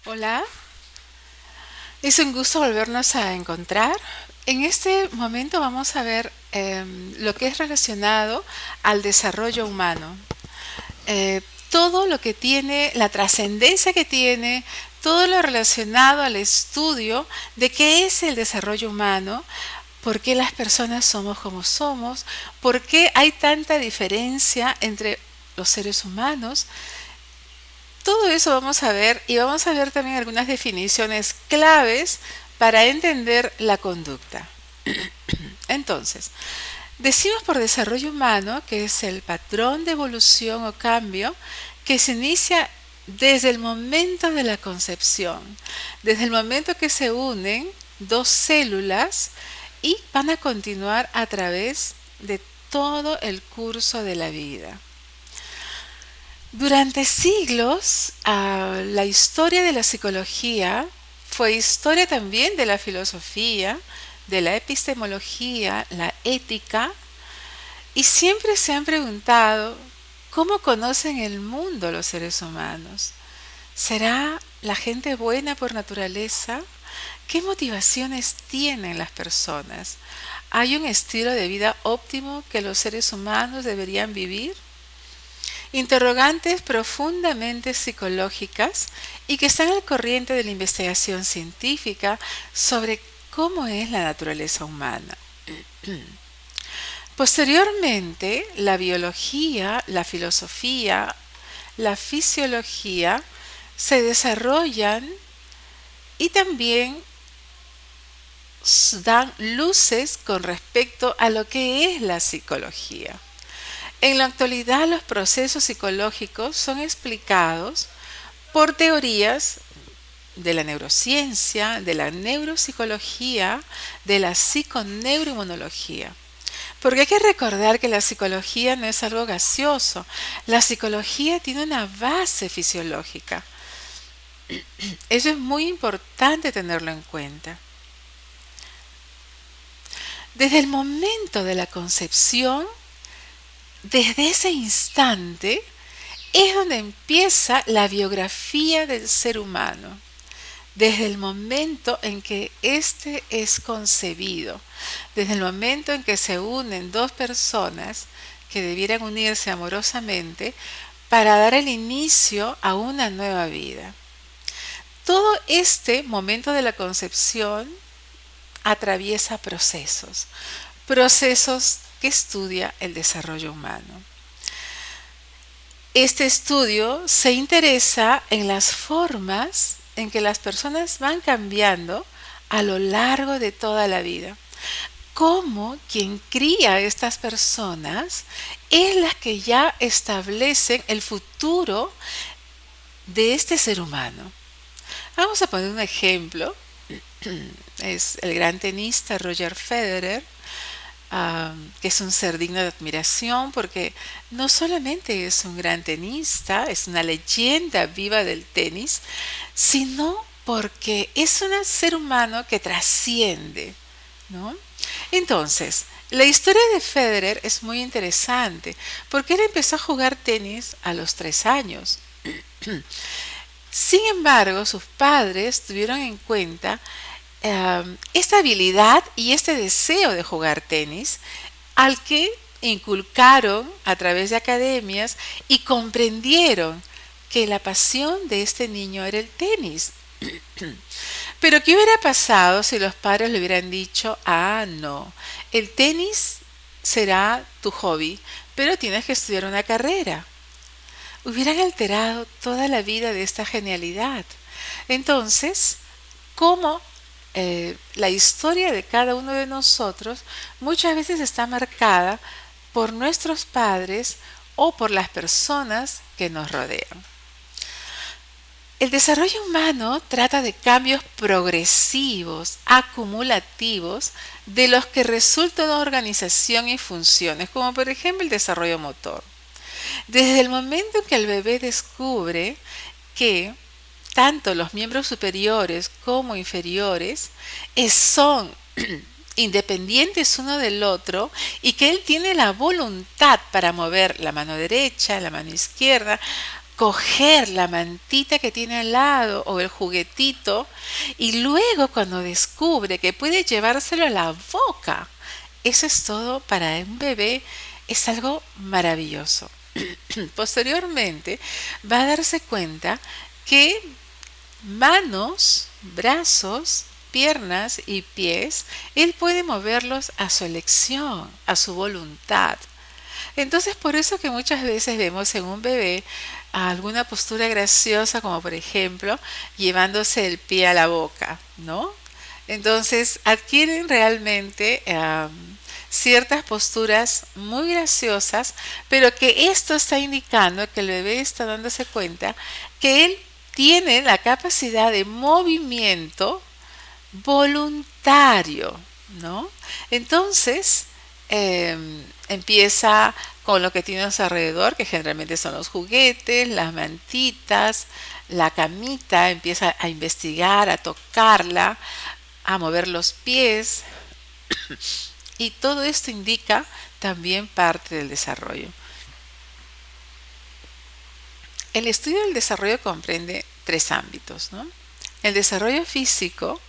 Hola, es un gusto volvernos a encontrar. En este momento vamos a ver lo que es relacionado al desarrollo humano. Todo lo que tiene, la trascendencia que tiene, todo lo relacionado al estudio de qué es el desarrollo humano, por qué las personas somos como somos, por qué hay tanta diferencia entre los seres humanos. Todo eso vamos a ver y vamos a ver también algunas definiciones claves para entender la conducta. Entonces, decimos por desarrollo humano que es el patrón de evolución o cambio que se inicia desde el momento de la concepción, desde el momento que se unen dos células y van a continuar a través de todo el curso de la vida. Durante siglos, la historia de la psicología fue historia también de la filosofía, de la epistemología, la ética, y siempre se han preguntado cómo conocen el mundo los seres humanos. ¿Será la gente buena por naturaleza? ¿Qué motivaciones tienen las personas? ¿Hay un estilo de vida óptimo que los seres humanos deberían vivir? Interrogantes profundamente psicológicas y que están al corriente de la investigación científica sobre cómo es la naturaleza humana. Posteriormente, la biología, la filosofía, la fisiología se desarrollan y también dan luces con respecto a lo que es la psicología. En la actualidad, los procesos psicológicos son explicados por teorías de la neurociencia, de la neuropsicología, de la psiconeuroinmunología. Porque hay que recordar que la psicología no es algo gaseoso. La psicología tiene una base fisiológica. Eso es muy importante tenerlo en cuenta. Desde el momento de la concepción, desde ese instante, es donde empieza la biografía del ser humano, desde el momento en que éste es concebido, desde el momento en que se unen dos personas que debieran unirse amorosamente para dar el inicio a una nueva vida. Todo este momento de la concepción atraviesa procesos que estudia el desarrollo humano. Este estudio se interesa en las formas en que las personas van cambiando a lo largo de toda la vida. Cómo quien cría a estas personas es la que ya establecen el futuro de este ser humano. Vamos a poner un ejemplo. Es el gran tenista Roger Federer, que es un ser digno de admiración porque no solamente es un gran tenista, es una leyenda viva del tenis, sino porque es un ser humano que trasciende, ¿no? Entonces, la historia de Federer es muy interesante porque él empezó a jugar tenis a los 3 años. Sin embargo, sus padres tuvieron en cuenta esta habilidad y este deseo de jugar tenis al que inculcaron a través de academias y comprendieron que la pasión de este niño era el tenis. Pero ¿qué hubiera pasado si los padres le hubieran dicho, no, el tenis será tu hobby, pero tienes que estudiar una carrera? Hubieran alterado toda la vida de esta genialidad. Entonces, ¿cómo la historia de cada uno de nosotros muchas veces está marcada por nuestros padres o por las personas que nos rodean? El desarrollo humano trata de cambios progresivos, acumulativos, de los que resulta una organización y funciones, como por ejemplo el desarrollo motor. Desde el momento en que el bebé descubre que tanto los miembros superiores como inferiores son independientes uno del otro y que él tiene la voluntad para mover la mano derecha, la mano izquierda, coger la mantita que tiene al lado o el juguetito y luego cuando descubre que puede llevárselo a la boca. Eso es todo para un bebé, es algo maravilloso. Posteriormente va a darse cuenta que manos, brazos, piernas y pies, él puede moverlos a su elección, a su voluntad. Entonces, por eso que muchas veces vemos en un bebé alguna postura graciosa, como por ejemplo, llevándose el pie a la boca, ¿no? Entonces, adquieren realmente ciertas posturas muy graciosas, pero que esto está indicando que el bebé está dándose cuenta que él tiene la capacidad de movimiento voluntario, ¿no? Entonces, empieza con lo que tiene a su alrededor, que generalmente son los juguetes, las mantitas, la camita, empieza a investigar, a tocarla, a mover los pies, y todo esto indica también parte del desarrollo. El estudio del desarrollo comprende tres ámbitos, ¿no? El desarrollo físico,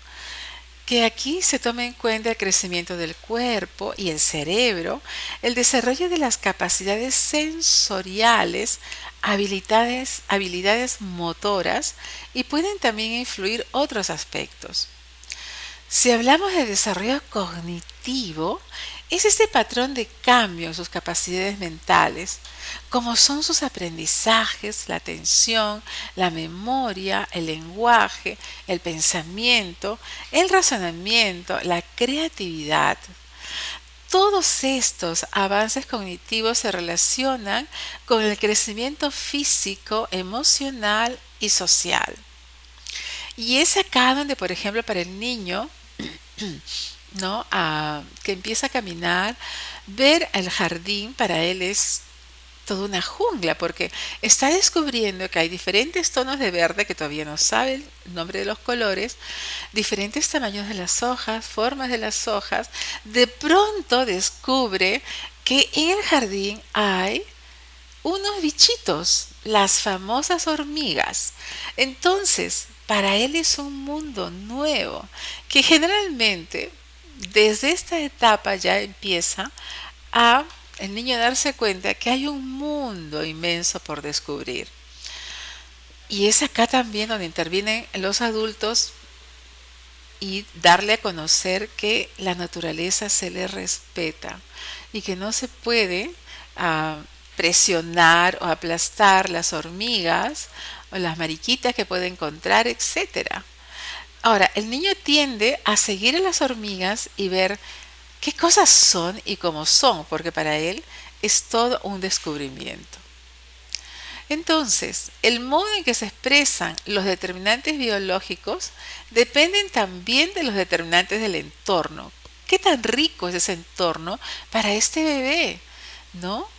que aquí se toma en cuenta el crecimiento del cuerpo y el cerebro, el desarrollo de las capacidades sensoriales, habilidades motoras, y pueden también influir otros aspectos. Si hablamos de desarrollo cognitivo, es este patrón de cambio en sus capacidades mentales, como son sus aprendizajes, la atención, la memoria, el lenguaje, el pensamiento, el razonamiento, la creatividad. Todos estos avances cognitivos se relacionan con el crecimiento físico, emocional y social. Y es acá donde, por ejemplo, para el niño, ¿no? Que empieza a caminar, ver el jardín para él es toda una jungla, porque está descubriendo que hay diferentes tonos de verde que todavía no sabe el nombre de los colores, diferentes tamaños de las hojas, formas de las hojas. De pronto descubre que en el jardín hay unos bichitos, las famosas hormigas. Entonces, para él es un mundo nuevo que generalmente desde esta etapa ya empieza a el niño a darse cuenta que hay un mundo inmenso por descubrir. Y es acá también donde intervienen los adultos y darle a conocer que la naturaleza se le respeta y que no se puede ah, presionar o aplastar las hormigas o las mariquitas que puede encontrar, etcétera. Ahora, el niño tiende a seguir a las hormigas y ver qué cosas son y cómo son, porque para él es todo un descubrimiento. Entonces, el modo en que se expresan los determinantes biológicos dependen también de los determinantes del entorno. ¿Qué tan rico es ese entorno para este bebé? ¿No?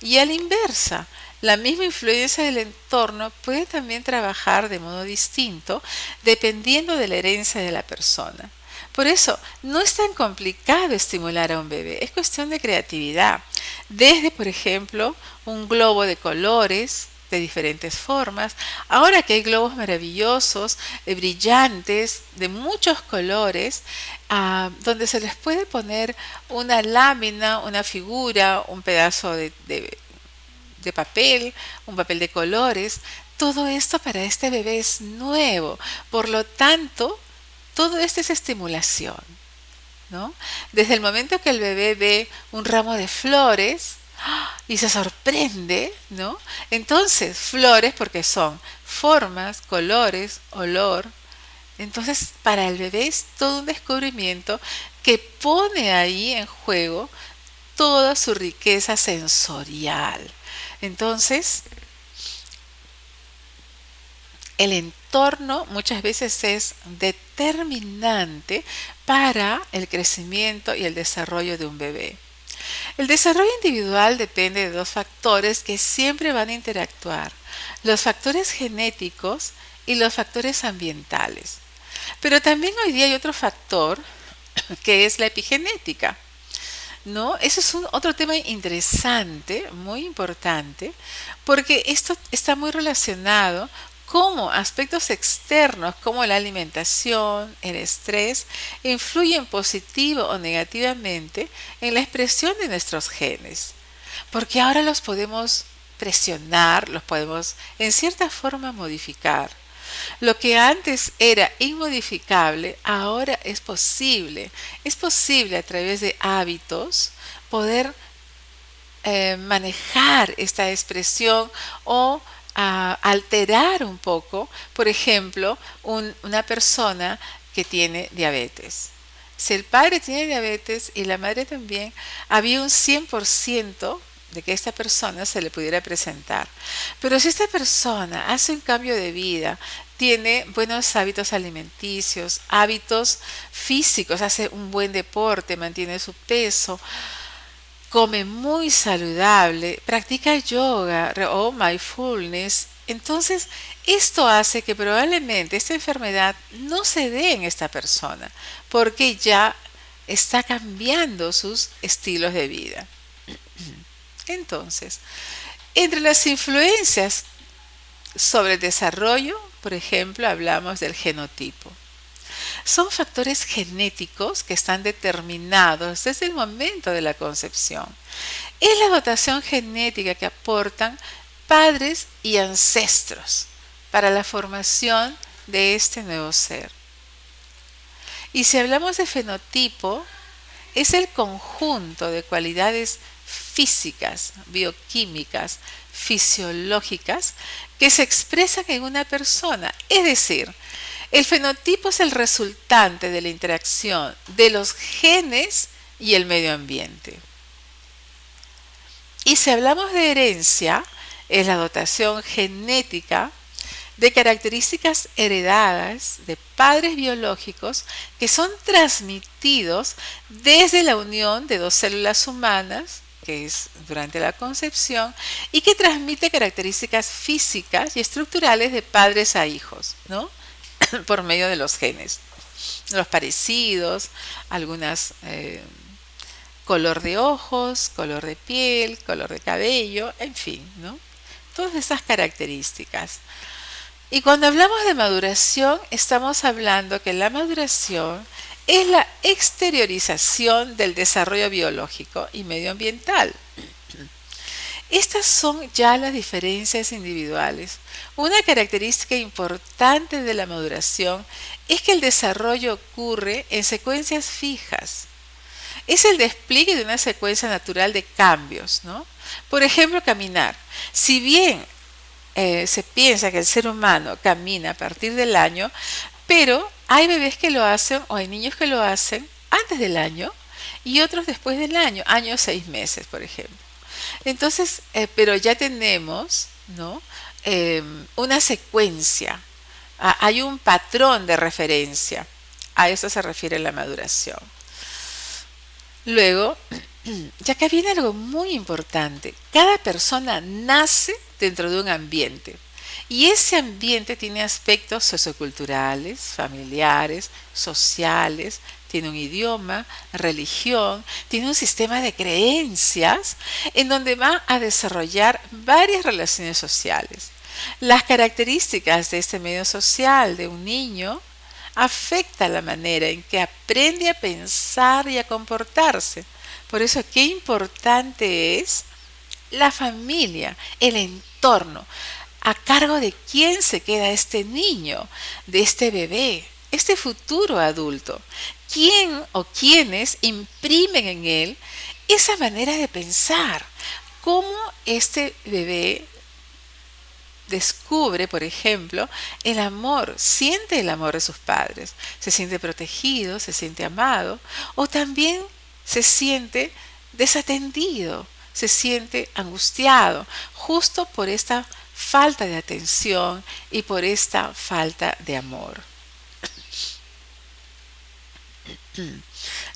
Y a la inversa, la misma influencia del entorno puede también trabajar de modo distinto dependiendo de la herencia de la persona. Por eso, no es tan complicado estimular a un bebé, es cuestión de creatividad. Desde, por ejemplo, un globo de colores, de diferentes formas. Ahora que hay globos maravillosos, brillantes, de muchos colores, donde se les puede poner una lámina, una figura, un pedazo de papel, un papel de colores. Todo esto para este bebé es nuevo. Por lo tanto, todo esto es estimulación, ¿no? Desde el momento que el bebé ve un ramo de flores y se sorprende, ¿no? Entonces, flores porque son formas, colores, olor. Entonces, para el bebé es todo un descubrimiento que pone ahí en juego toda su riqueza sensorial. Entonces, el entorno muchas veces es determinante para el crecimiento y el desarrollo de un bebé. El desarrollo individual depende de dos factores que siempre van a interactuar: los factores genéticos y los factores ambientales. Pero también hoy día hay otro factor que es la epigenética. ¿no? Ese es otro tema interesante, muy importante, porque esto está muy relacionado cómo aspectos externos como la alimentación, el estrés, influyen positivo o negativamente en la expresión de nuestros genes. Porque ahora los podemos presionar, los podemos en cierta forma modificar. Lo que antes era inmodificable, ahora es posible. Es posible a través de hábitos poder manejar esta expresión o alterar un poco, por ejemplo, una persona que tiene diabetes. Si el padre tiene diabetes y la madre también, había un 100% de que esta persona se le pudiera presentar. Pero si esta persona hace un cambio de vida, tiene buenos hábitos alimenticios, hábitos físicos, hace un buen deporte, mantiene su peso, come muy saludable, practica yoga o mindfulness, entonces esto hace que probablemente esta enfermedad no se dé en esta persona, porque ya está cambiando sus estilos de vida. Entonces, entre las influencias sobre el desarrollo, por ejemplo, hablamos del genotipo. Son factores genéticos que están determinados desde el momento de la concepción. Es la dotación genética que aportan padres y ancestros para la formación de este nuevo ser. Y si hablamos de fenotipo, es el conjunto de cualidades físicas, bioquímicas, fisiológicas que se expresan en una persona. Es decir, el fenotipo es el resultante de la interacción de los genes y el medio ambiente. Y si hablamos de herencia, es la dotación genética de características heredadas de padres biológicos que son transmitidos desde la unión de dos células humanas, que es durante la concepción, y que transmite características físicas y estructurales de padres a hijos, ¿no? Por medio de los genes. Los parecidos, algunas color de ojos, color de piel, color de cabello, en fin, ¿no? Todas esas características. Y cuando hablamos de maduración, estamos hablando que la maduración es la exteriorización del desarrollo biológico y medioambiental. Estas son ya las diferencias individuales. Una característica importante de la maduración es que el desarrollo ocurre en secuencias fijas. Es el despliegue de una secuencia natural de cambios, ¿no? Por ejemplo, caminar. Si bien se piensa que el ser humano camina a partir del año, pero hay bebés que lo hacen o hay niños que lo hacen antes del año y otros después del año 6 meses, por ejemplo. Entonces, pero ya tenemos, ¿no? Una secuencia, hay un patrón de referencia. A eso se refiere la maduración. Luego, ya que viene algo muy importante, cada persona nace dentro de un ambiente y ese ambiente tiene aspectos socioculturales, familiares, sociales, tiene un idioma, religión, tiene un sistema de creencias en donde va a desarrollar varias relaciones sociales. Las características de este medio social de un niño afecta la manera en que aprende a pensar y a comportarse. Por eso, qué importante es la familia, el entorno, a cargo de quién se queda este niño, de este bebé, este futuro adulto. ¿Quién o quiénes imprimen en él esa manera de pensar? ¿Cómo este bebé descubre, por ejemplo, el amor, siente el amor de sus padres? Se siente protegido, se siente amado, o también se siente desatendido, se siente angustiado, justo por esta falta de atención y por esta falta de amor.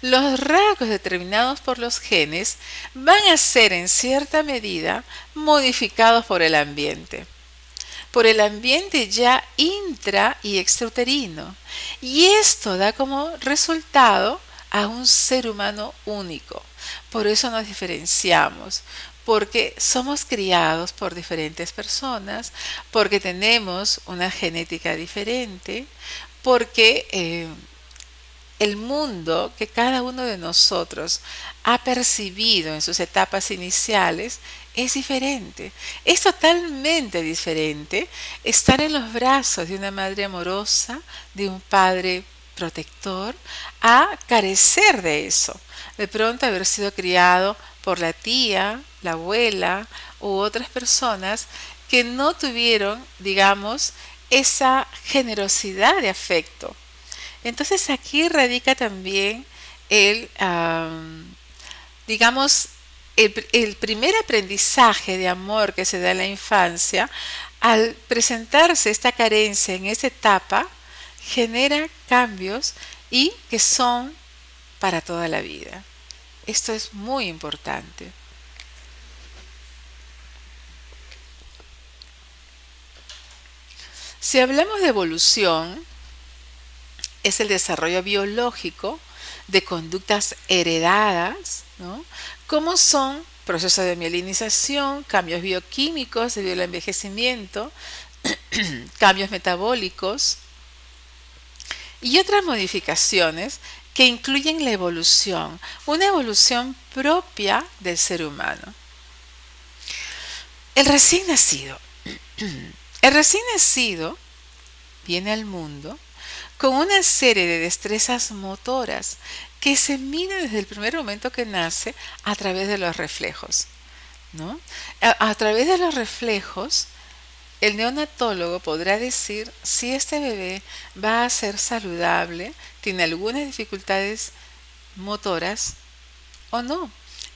Los rasgos determinados por los genes van a ser en cierta medida modificados por el ambiente ya intra y extrauterino. Y esto da como resultado a un ser humano único. Por eso nos diferenciamos, porque somos criados por diferentes personas, porque tenemos una genética diferente, porque el mundo que cada uno de nosotros ha percibido en sus etapas iniciales es diferente. Es totalmente diferente estar en los brazos de una madre amorosa, de un padre protector, a carecer de eso. De pronto haber sido criado por la tía, la abuela u otras personas que no tuvieron, digamos, esa generosidad de afecto. Entonces aquí radica también el, digamos, el primer aprendizaje de amor que se da en la infancia. Al presentarse esta carencia en esa etapa, genera cambios y que son para toda la vida. Esto es muy importante. Si hablamos de evolución, es el desarrollo biológico de conductas heredadas, ¿no? Como son procesos de mielinización, cambios bioquímicos debido al envejecimiento, cambios metabólicos y otras modificaciones que incluyen la evolución, una evolución propia del ser humano. El recién nacido. El recién nacido viene al mundo con una serie de destrezas motoras que se miden desde el primer momento que nace a través de los reflejos, ¿no? A través de los reflejos, el neonatólogo podrá decir si este bebé va a ser saludable, tiene algunas dificultades motoras o no.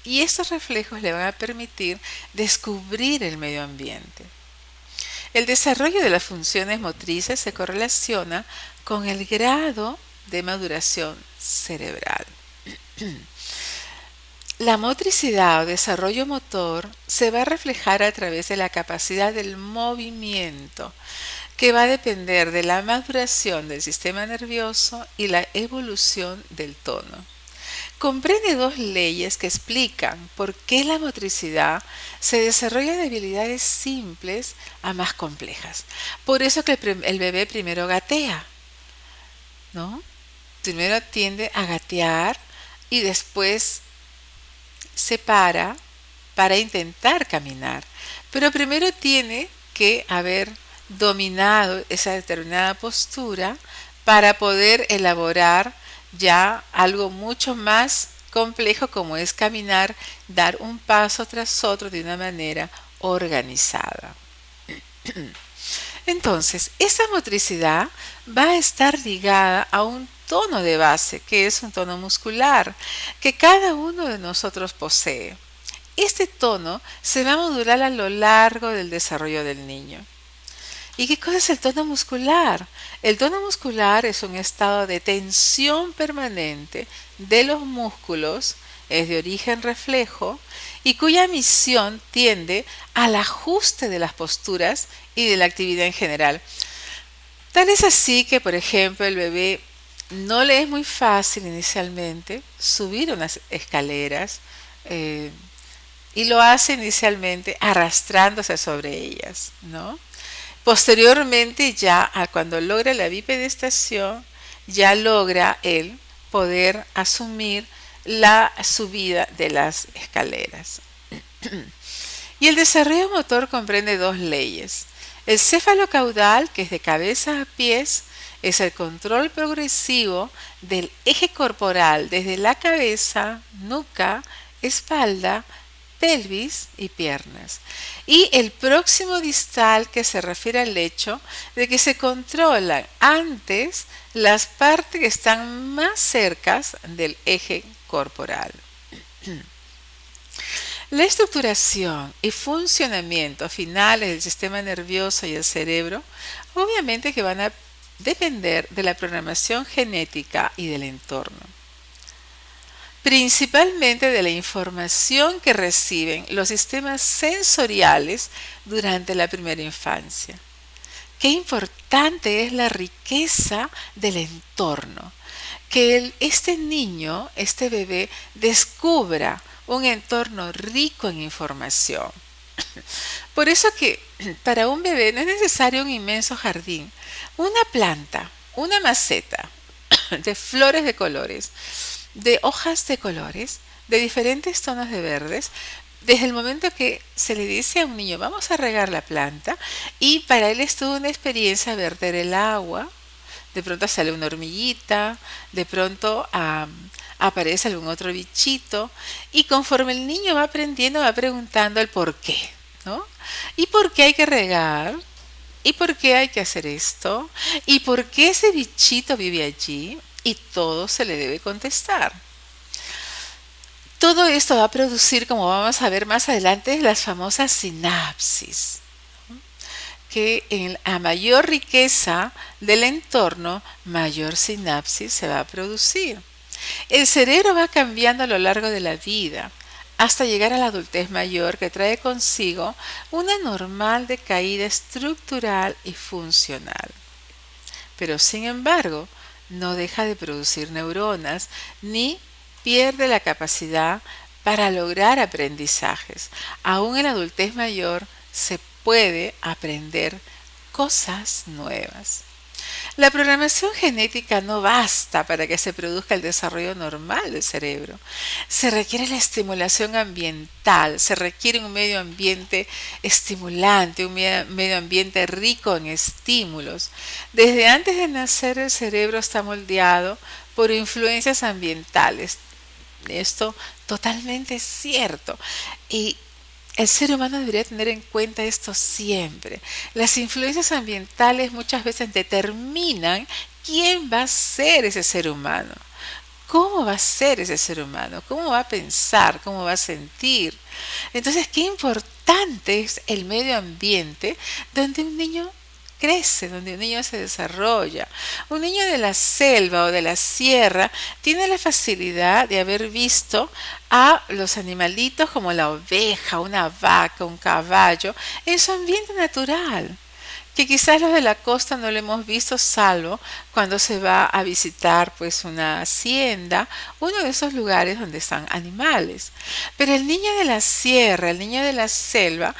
Y estos reflejos le van a permitir descubrir el medio ambiente. El desarrollo de las funciones motrices se correlaciona con el grado de maduración cerebral. La motricidad o desarrollo motor se va a reflejar a través de la capacidad del movimiento, que va a depender de la maduración del sistema nervioso y la evolución del tono. Comprende dos leyes que explican por qué la motricidad se desarrolla de habilidades simples a más complejas. Por eso que el bebé primero gatea, ¿no? Primero tiende a gatear y después se para intentar caminar. Pero primero tiene que haber dominado esa determinada postura para poder elaborar ya algo mucho más complejo como es caminar, dar un paso tras otro de una manera organizada. Entonces, esa motricidad va a estar ligada a un tono de base, que es un tono muscular, que cada uno de nosotros posee. Este tono se va a modular a lo largo del desarrollo del niño. ¿Y qué cosa es el tono muscular? El tono muscular es un estado de tensión permanente de los músculos, es de origen reflejo y cuya misión tiende al ajuste de las posturas y de la actividad en general. Tal es así que, por ejemplo, el bebé no le es muy fácil inicialmente subir unas escaleras y lo hace inicialmente arrastrándose sobre ellas, ¿no? Posteriormente, cuando logra la bipedestación, ya logra él poder asumir la subida de las escaleras. Y el desarrollo motor comprende dos leyes. El cefalocaudal, que es de cabeza a pies, es el control progresivo del eje corporal desde la cabeza, nuca, espalda, pelvis y piernas. Y el próximo distal, que se refiere al hecho de que se controlan antes las partes que están más cerca del eje corporal. La estructuración y funcionamiento finales del sistema nervioso y el cerebro obviamente que van a depender de la programación genética y del entorno, principalmente de la información que reciben los sistemas sensoriales durante la primera infancia. Qué importante es la riqueza del entorno. que este niño, este bebé, descubra un entorno rico en información. Por eso que para un bebé no es necesario un inmenso jardín. Una planta, una maceta de flores de colores, de hojas de colores, de diferentes tonos de verdes, desde el momento que se le dice a un niño, vamos a regar la planta, y para él es toda una experiencia verter el agua, de pronto sale una hormiguita, de pronto aparece algún otro bichito, y conforme el niño va aprendiendo, va preguntando el por qué, ¿no? ¿Y por qué hay que regar? ¿Y por qué hay que hacer esto? ¿Y por qué ese bichito vive allí? Y todo se le debe contestar. Todo esto va a producir, como vamos a ver más adelante, las famosas sinapsis, que a mayor riqueza del entorno, mayor sinapsis se va a producir. El cerebro va cambiando a lo largo de la vida, hasta llegar a la adultez mayor que trae consigo una normal decaída estructural y funcional. Pero sin embargo, no deja de producir neuronas ni pierde la capacidad para lograr aprendizajes. Aún en la adultez mayor se puede aprender cosas nuevas. La programación genética no basta para que se produzca el desarrollo normal del cerebro. Se requiere la estimulación ambiental, se requiere un medio ambiente estimulante, un medio ambiente rico en estímulos. Desde antes de nacer el cerebro está moldeado por influencias ambientales. Esto totalmente es cierto. Y el ser humano debería tener en cuenta esto siempre. Las influencias ambientales muchas veces determinan quién va a ser ese ser humano. ¿Cómo va a ser ese ser humano? ¿Cómo va a pensar? ¿Cómo va a sentir? Entonces, qué importante es el medio ambiente donde un niño crece, donde un niño se desarrolla. Un niño de la selva o de la sierra tiene la facilidad de haber visto a los animalitos como la oveja, una vaca, un caballo, en su ambiente natural, que quizás los de la costa no lo hemos visto salvo cuando se va a visitar pues una hacienda, uno de esos lugares donde están animales. Pero el niño de la sierra, el niño de la selva,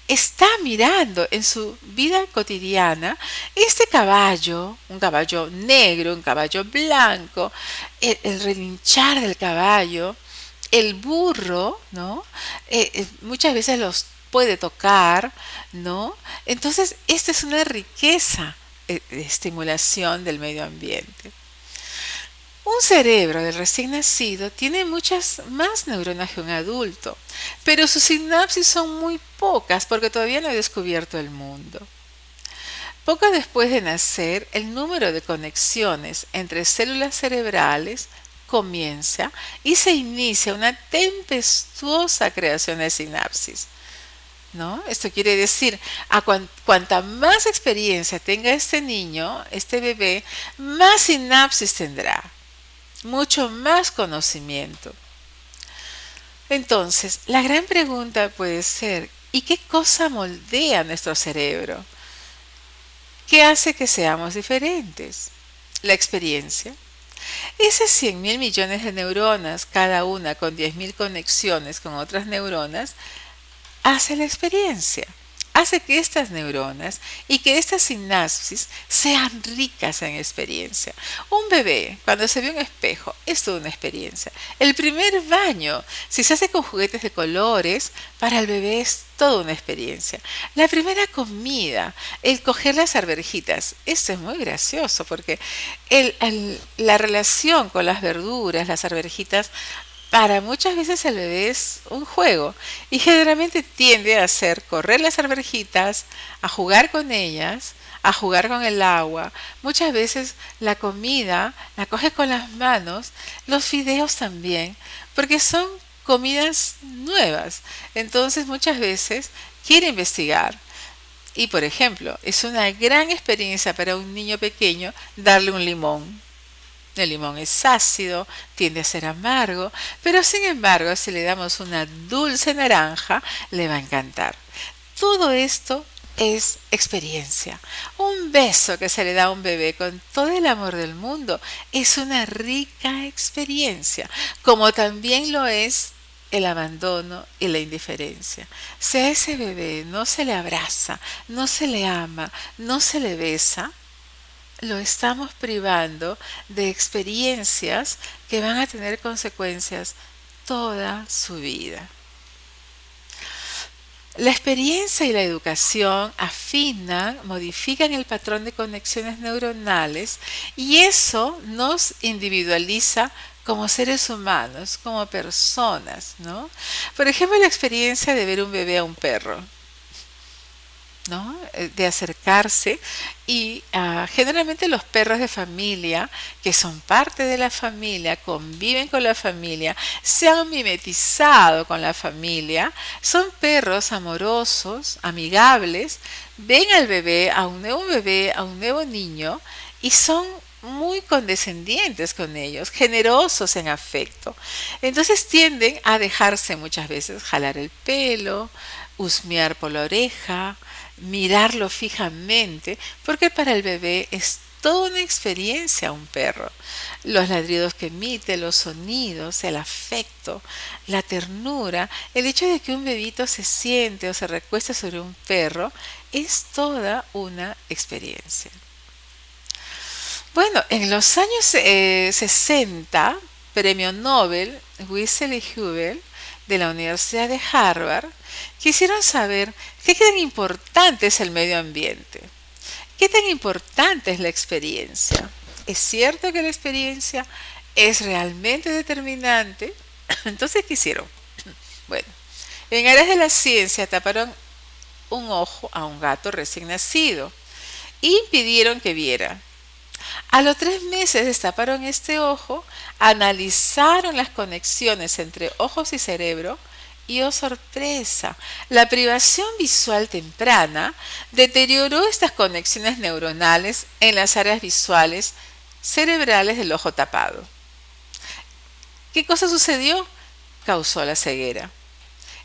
está mirando en su vida cotidiana este caballo, un caballo negro, un caballo blanco, el relinchar del caballo, el burro, ¿no? Muchas veces los puede tocar, ¿no? Entonces, esta es una riqueza de estimulación del medio ambiente. Un cerebro del recién nacido tiene muchas más neuronas que un adulto, pero sus sinapsis son muy pocas porque todavía no ha descubierto el mundo. Poco después de nacer, el número de conexiones entre células cerebrales comienza y se inicia una tempestuosa creación de sinapsis, ¿no? Esto quiere decir, cuanta más experiencia tenga este niño, este bebé, más sinapsis tendrá, mucho más conocimiento. Entonces, la gran pregunta puede ser, ¿y qué cosa moldea nuestro cerebro? ¿Qué hace que seamos diferentes? La experiencia. Esas 100.000 millones de neuronas, cada una con 10.000 conexiones con otras neuronas, hace la experiencia. Hace que estas neuronas y que estas sinapsis sean ricas en experiencia. Un bebé, cuando se ve un espejo, es toda una experiencia. El primer baño, si se hace con juguetes de colores, para el bebé es toda una experiencia. La primera comida, el coger las arvejitas, esto es muy gracioso porque la relación con las verduras, las arvejitas, para muchas veces el bebé es un juego y generalmente tiende a hacer correr las arvejitas, a jugar con ellas, a jugar con el agua. Muchas veces la comida la coge con las manos, los fideos también, porque son comidas nuevas. Entonces muchas veces quiere investigar. Y por ejemplo, es una gran experiencia para un niño pequeño darle un limón. El limón es ácido, tiende a ser amargo, pero sin embargo, si le damos una dulce naranja, le va a encantar. Todo esto es experiencia. Un beso que se le da a un bebé con todo el amor del mundo es una rica experiencia, como también lo es el abandono y la indiferencia. Si a ese bebé no se le abraza, no se le ama, no se le besa, lo estamos privando de experiencias que van a tener consecuencias toda su vida. La experiencia y la educación afinan, modifican el patrón de conexiones neuronales y eso nos individualiza como seres humanos, como personas, ¿no? Por ejemplo, la experiencia de ver un bebé a un perro. ¿No? De acercarse y generalmente los perros de familia que son parte de la familia, conviven con la familia, se han mimetizado con la familia, son perros amorosos, amigables, ven al bebé, a un nuevo niño y son muy condescendientes con ellos, generosos en afecto. Entonces tienden a dejarse muchas veces jalar el pelo, husmear por la oreja, mirarlo fijamente, porque para el bebé es toda una experiencia un perro. Los ladridos que emite, los sonidos, el afecto, la ternura, el hecho de que un bebito se siente o se recuesta sobre un perro, es toda una experiencia. Bueno, en los años 60, premio Nobel Wiesel y Hubel de la Universidad de Harvard quisieron saber qué tan importante es el medio ambiente, qué tan importante es la experiencia. ¿Es cierto que la experiencia es realmente determinante? Entonces, ¿qué hicieron? Bueno, en áreas de la ciencia taparon un ojo a un gato recién nacido e impidieron que viera. A los 3 meses destaparon este ojo, analizaron las conexiones entre ojos y cerebro y, oh sorpresa, la privación visual temprana deterioró estas conexiones neuronales en las áreas visuales cerebrales del ojo tapado. ¿Qué cosa sucedió? Causó la ceguera.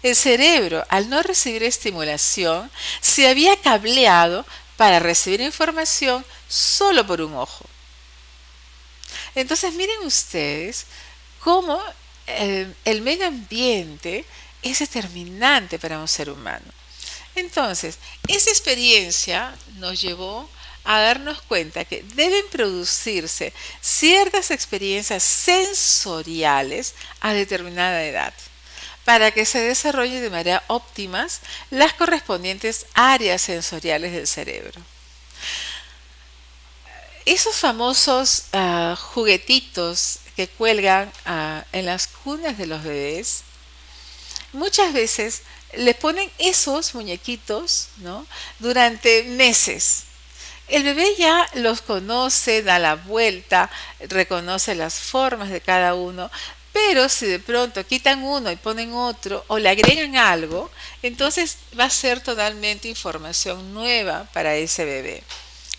El cerebro, al no recibir estimulación, se había cableado para recibir información solo por un ojo. Entonces miren ustedes cómo el medio ambiente es determinante para un ser humano. Entonces, esa experiencia nos llevó a darnos cuenta que deben producirse ciertas experiencias sensoriales a determinada edad para que se desarrolle de manera óptima las correspondientes áreas sensoriales del cerebro. Esos famosos juguetitos que cuelgan en las cunas de los bebés, muchas veces le ponen esos muñequitos, ¿no? Durante meses. El bebé ya los conoce, da la vuelta, reconoce las formas de cada uno, pero si de pronto quitan uno y ponen otro o le agregan algo, entonces va a ser totalmente información nueva para ese bebé.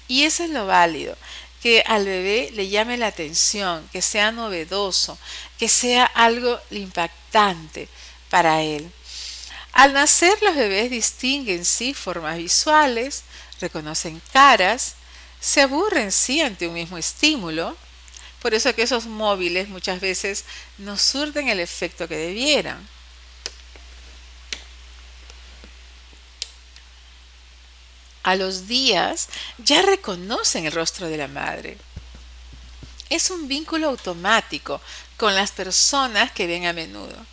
Y eso es lo válido, que al bebé le llame la atención, que sea novedoso, que sea algo impactante para él. Al nacer los bebés distinguen sí formas visuales, reconocen caras, se aburren sí ante un mismo estímulo, por eso que esos móviles muchas veces no surten el efecto que debieran. A los días ya reconocen el rostro de la madre. Es un vínculo automático con las personas que ven a menudo.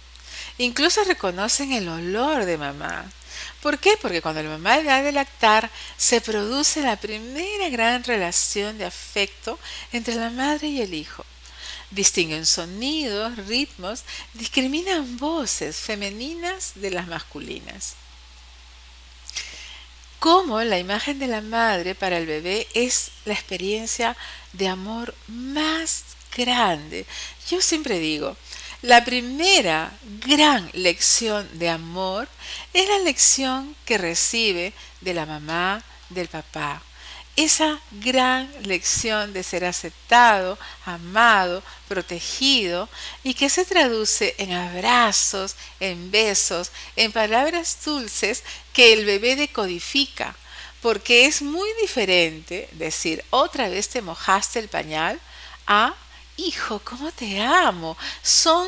Incluso reconocen el olor de mamá. ¿Por qué? Porque cuando la mamá da de lactar, se produce la primera gran relación de afecto entre la madre y el hijo. Distinguen sonidos, ritmos, discriminan voces femeninas de las masculinas. Cómo la imagen de la madre para el bebé es la experiencia de amor más grande. Yo siempre digo, la primera gran lección de amor es la lección que recibe de la mamá, del papá. Esa gran lección de ser aceptado, amado, protegido y que se traduce en abrazos, en besos, en palabras dulces que el bebé decodifica. porque es muy diferente decir otra vez te mojaste el pañal a hijo, ¿cómo te amo? Son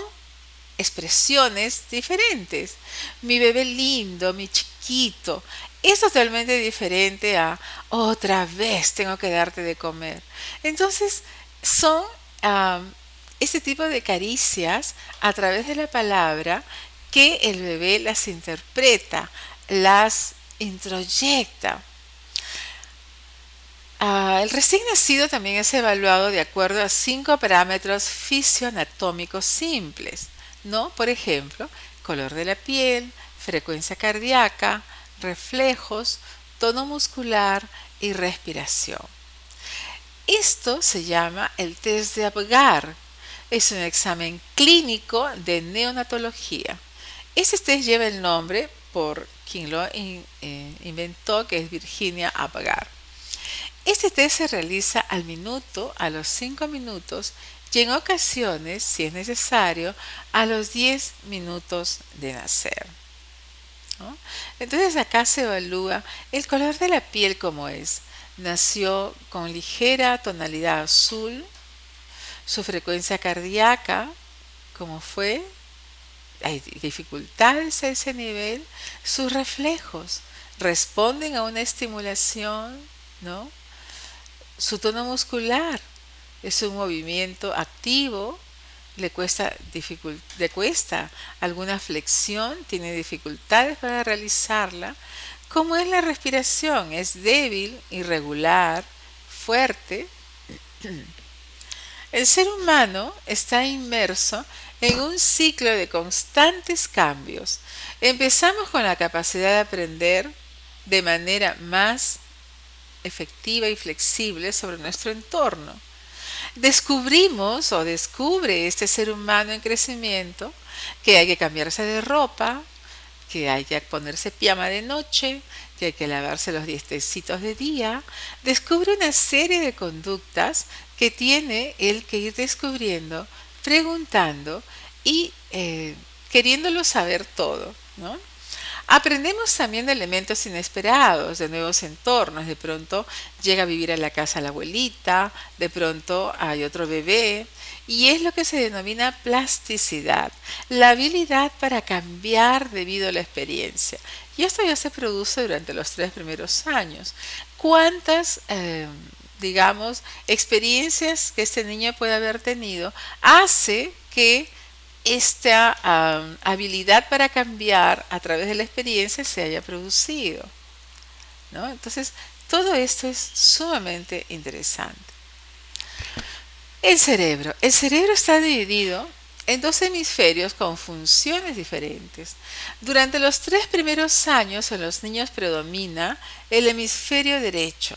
expresiones diferentes. Mi bebé lindo, mi chiquito, es totalmente diferente a otra vez tengo que darte de comer. Entonces, son este tipo de caricias a través de la palabra que el bebé las interpreta, las introyecta. El recién nacido también es evaluado de acuerdo a 5 parámetros fisioanatómicos simples, ¿no? Por ejemplo, color de la piel, frecuencia cardíaca, reflejos, tono muscular y respiración. Esto se llama el test de Apgar. Es un examen clínico de neonatología. Este test lleva el nombre por quien lo inventó, que es Virginia Apgar. Este test se realiza al minuto, a los 5 minutos y en ocasiones, si es necesario, a los 10 minutos de nacer, ¿no? Entonces acá se evalúa el color de la piel como es. Nació con ligera tonalidad azul, su frecuencia cardíaca, como fue, hay dificultades a ese nivel, sus reflejos responden a una estimulación, ¿no? Su tono muscular es un movimiento activo, le cuesta alguna flexión, tiene dificultades para realizarla. ¿Cómo es la respiración? Es débil, irregular, fuerte. El ser humano está inmerso en un ciclo de constantes cambios. Empezamos con la capacidad de aprender de manera más efectiva y flexible sobre nuestro entorno. Descubrimos o descubre este ser humano en crecimiento que hay que cambiarse de ropa, que hay que ponerse pijama de noche, que hay que lavarse los dientecitos de día. Descubre una serie de conductas que tiene él que ir descubriendo, preguntando y queriéndolo saber todo, ¿no? Aprendemos también de elementos inesperados, de nuevos entornos. De pronto llega a vivir a la casa la abuelita, de pronto hay otro bebé, y es lo que se denomina plasticidad, la habilidad para cambiar debido a la experiencia. Y esto ya se produce durante los 3 primeros años. ¿Cuántas, digamos, experiencias que este niño puede haber tenido hace que esta habilidad para cambiar a través de la experiencia se haya producido, ¿no? Entonces, todo esto es sumamente interesante. El cerebro. El cerebro está dividido en 2 hemisferios con funciones diferentes. Durante los 3 primeros años en los niños predomina el hemisferio derecho.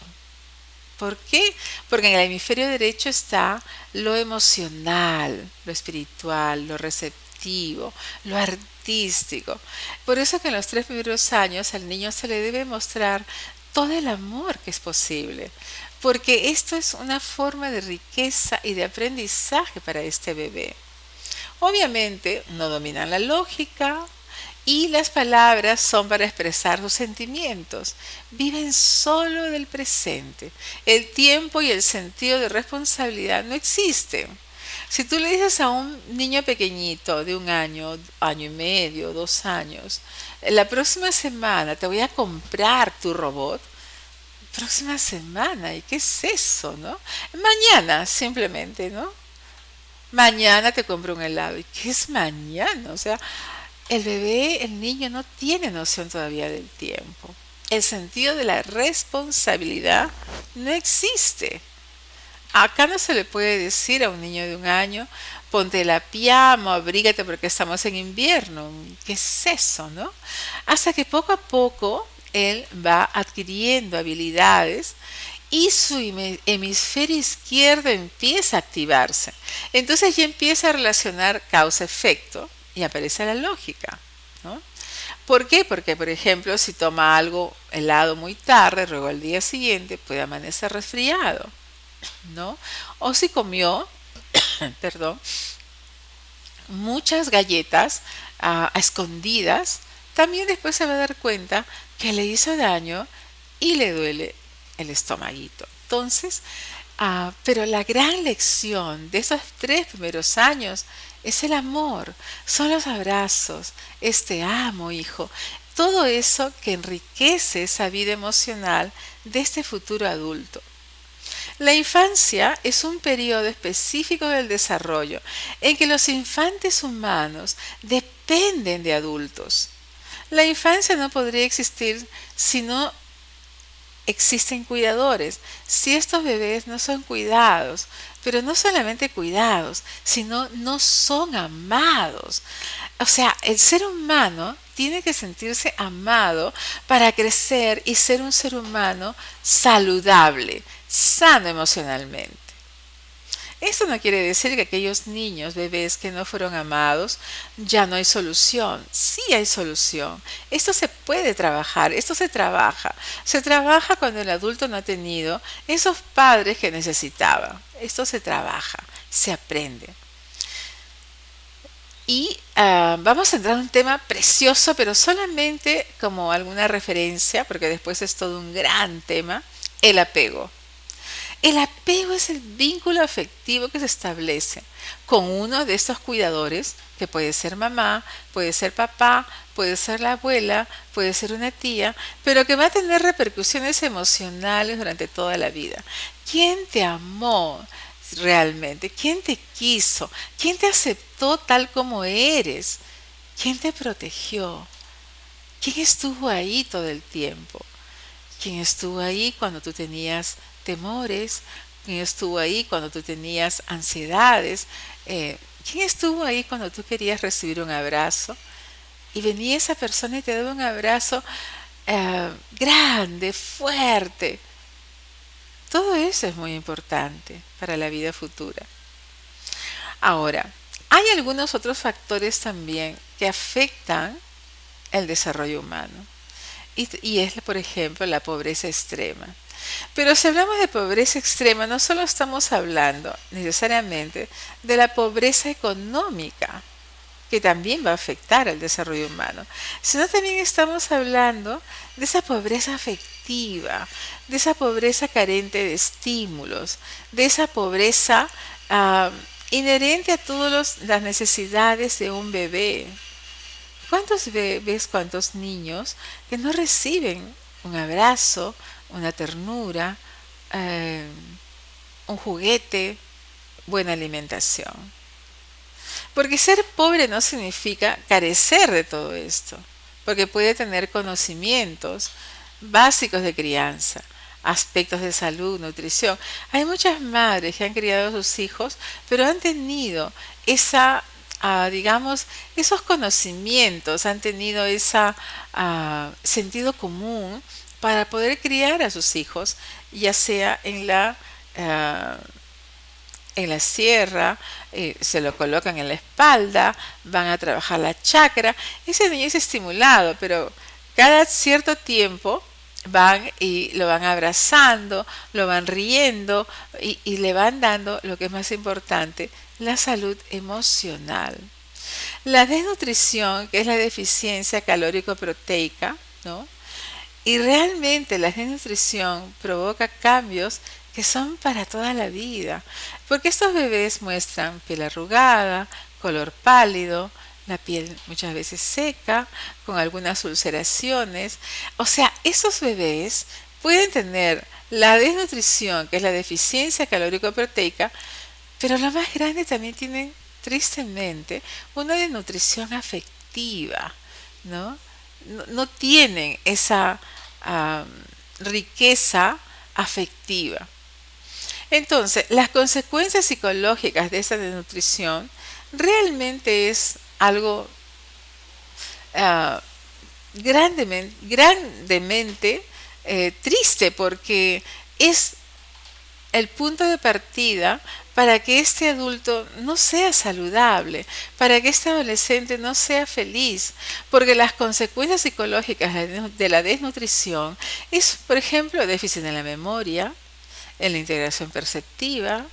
¿Por qué? Porque en el hemisferio derecho está lo emocional, lo espiritual, lo receptivo, lo artístico. Por eso que en los 3 primeros años al niño se le debe mostrar todo el amor que es posible, porque esto es una forma de riqueza y de aprendizaje para este bebé. Obviamente no dominan la lógica, y las palabras son para expresar sus sentimientos. Viven solo del presente. El tiempo y el sentido de responsabilidad no existen. Si tú le dices a un niño pequeñito de 1 año, año y medio, 2 años, la próxima semana te voy a comprar tu robot, próxima semana, ¿y qué es eso, no? Mañana, simplemente, ¿no? Mañana te compro un helado. ¿Y qué es mañana? O sea, el bebé, el niño no tiene noción todavía del tiempo. El sentido de la responsabilidad no existe. Acá no se le puede decir a un niño de 1 año, ponte la pijama, abrígate porque estamos en invierno. ¿Qué es eso, no? Hasta que poco a poco él va adquiriendo habilidades y su hemisferio izquierdo empieza a activarse. Entonces ya empieza a relacionar causa-efecto y aparece la lógica, ¿no? ¿Por qué? Porque, por ejemplo, si toma algo helado muy tarde, luego al día siguiente puede amanecer resfriado, ¿no? O si comió, perdón, muchas galletas a escondidas, también después se va a dar cuenta que le hizo daño y le duele el estomaguito. Entonces, pero la gran lección de esos 3 primeros años es el amor, son los abrazos, es te amo, hijo. Todo eso que enriquece esa vida emocional de este futuro adulto. La infancia es un periodo específico del desarrollo en que los infantes humanos dependen de adultos. La infancia no podría existir si no existen cuidadores. Si estos bebés no son cuidados, pero no solamente cuidados, sino no son amados. O sea, el ser humano tiene que sentirse amado para crecer y ser un ser humano saludable, sano emocionalmente. Esto no quiere decir que aquellos niños, bebés que no fueron amados, ya no hay solución. Sí hay solución. Esto se puede trabajar, esto se trabaja. Se trabaja cuando el adulto no ha tenido esos padres que necesitaba. Esto se trabaja, se aprende. Y vamos a entrar en un tema precioso, pero solamente como alguna referencia, porque después es todo un gran tema, el apego. El apego es el vínculo afectivo que se establece con uno de estos cuidadores, que puede ser mamá, puede ser papá, puede ser la abuela, puede ser una tía, pero que va a tener repercusiones emocionales durante toda la vida. ¿Quién te amó realmente? ¿Quién te quiso? ¿Quién te aceptó tal como eres? ¿Quién te protegió? ¿Quién estuvo ahí todo el tiempo? ¿Quién estuvo ahí cuando tú tenías temores? ¿Quién estuvo ahí cuando tú tenías ansiedades? ¿Quién estuvo ahí cuando tú querías recibir un abrazo? Y venía esa persona y te daba un abrazo grande, fuerte. Todo eso es muy importante para la vida futura. Ahora, hay algunos otros factores también que afectan el desarrollo humano. Y es, por ejemplo, la pobreza extrema. Pero si hablamos de pobreza extrema, no solo estamos hablando necesariamente de la pobreza económica, que también va a afectar al desarrollo humano, sino también estamos hablando de esa pobreza afectiva, de esa pobreza carente de estímulos, de esa pobreza ah, inherente a todas las necesidades de un bebé. ¿Cuántos bebés, cuántos niños que no reciben un abrazo, una ternura, eh, un juguete, buena alimentación? Porque ser pobre no significa carecer de todo esto, porque puede tener conocimientos básicos de crianza, aspectos de salud, nutrición. Hay muchas madres que han criado a sus hijos, pero han tenido esa, digamos, esos conocimientos, han tenido ese sentido común para poder criar a sus hijos, ya sea ah, en la sierra, se lo colocan en la espalda, van a trabajar la chakra. Ese niño es estimulado, pero cada cierto tiempo van y lo van abrazando, lo van riendo y le van dando lo que es más importante, la salud emocional. La desnutrición, que es la deficiencia calórico-proteica, ¿no? Y realmente la desnutrición provoca cambios que son para toda la vida, porque estos bebés muestran piel arrugada, color pálido, la piel muchas veces seca, con algunas ulceraciones. O sea, esos bebés pueden tener la desnutrición, que es la deficiencia calórico-proteica, pero lo más grande también tienen, tristemente, una desnutrición afectiva, ¿no? No tienen esa ah, riqueza afectiva. Entonces, las consecuencias psicológicas de esa desnutrición realmente es algo ah, grandemente triste, porque es el punto de partida para que este adulto no sea saludable, para que este adolescente no sea feliz, porque las consecuencias psicológicas de la desnutrición es, por ejemplo, déficit en la memoria, en la integración perceptiva,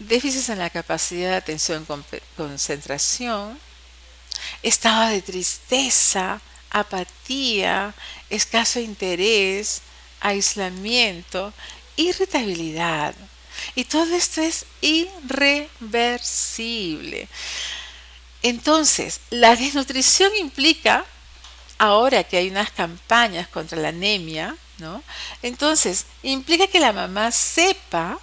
déficit en la capacidad de atención, concentración, estado de tristeza, apatía, escaso interés, aislamiento, irritabilidad. Y todo esto es irreversible. Entonces, la desnutrición implica, ahora que hay unas campañas contra la anemia, ¿no? Entonces, implica que la mamá sepa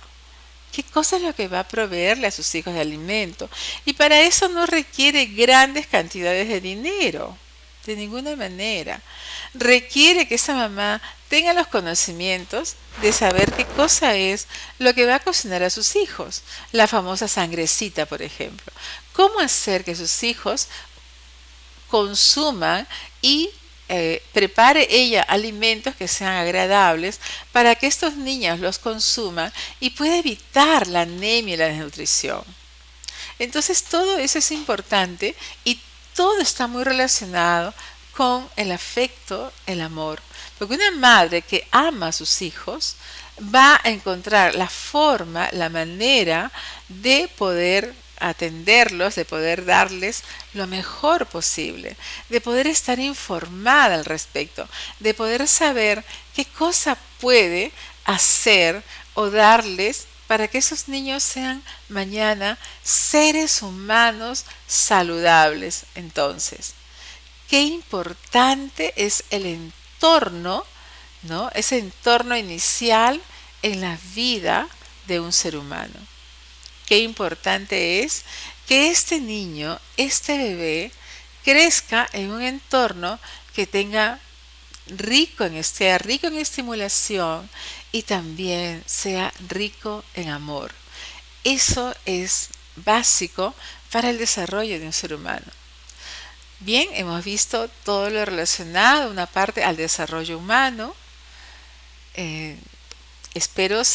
qué cosa es lo que va a proveerle a sus hijos de alimento. Y para eso no requiere grandes cantidades de dinero, de ninguna manera. Requiere que esa mamá tenga los conocimientos de saber qué cosa es lo que va a cocinar a sus hijos. La famosa sangrecita, por ejemplo. ¿Cómo hacer que sus hijos consuman y prepare ella alimentos que sean agradables para que estos niños los consuman y pueda evitar la anemia y la desnutrición? Entonces todo eso es importante y todo está muy relacionado con el afecto, el amor. Porque una madre que ama a sus hijos va a encontrar la forma, la manera de poder atenderlos, de poder darles lo mejor posible, de poder estar informada al respecto, de poder saber qué cosa puede hacer o darles para que esos niños sean mañana seres humanos saludables. Entonces, qué importante es el entorno, ¿no? Ese entorno inicial en la vida de un ser humano. Qué importante es que este niño, este bebé, crezca en un entorno que tenga sea rico en estimulación y también sea rico en amor. Eso es básico para el desarrollo de un ser humano. Bien, hemos visto todo lo relacionado, una parte al desarrollo humano. Eh, espero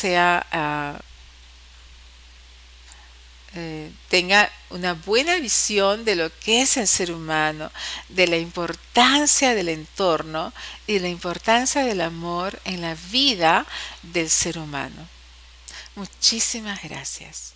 tenga una buena visión de lo que es el ser humano, de la importancia del entorno y la importancia del amor en la vida del ser humano. Muchísimas gracias.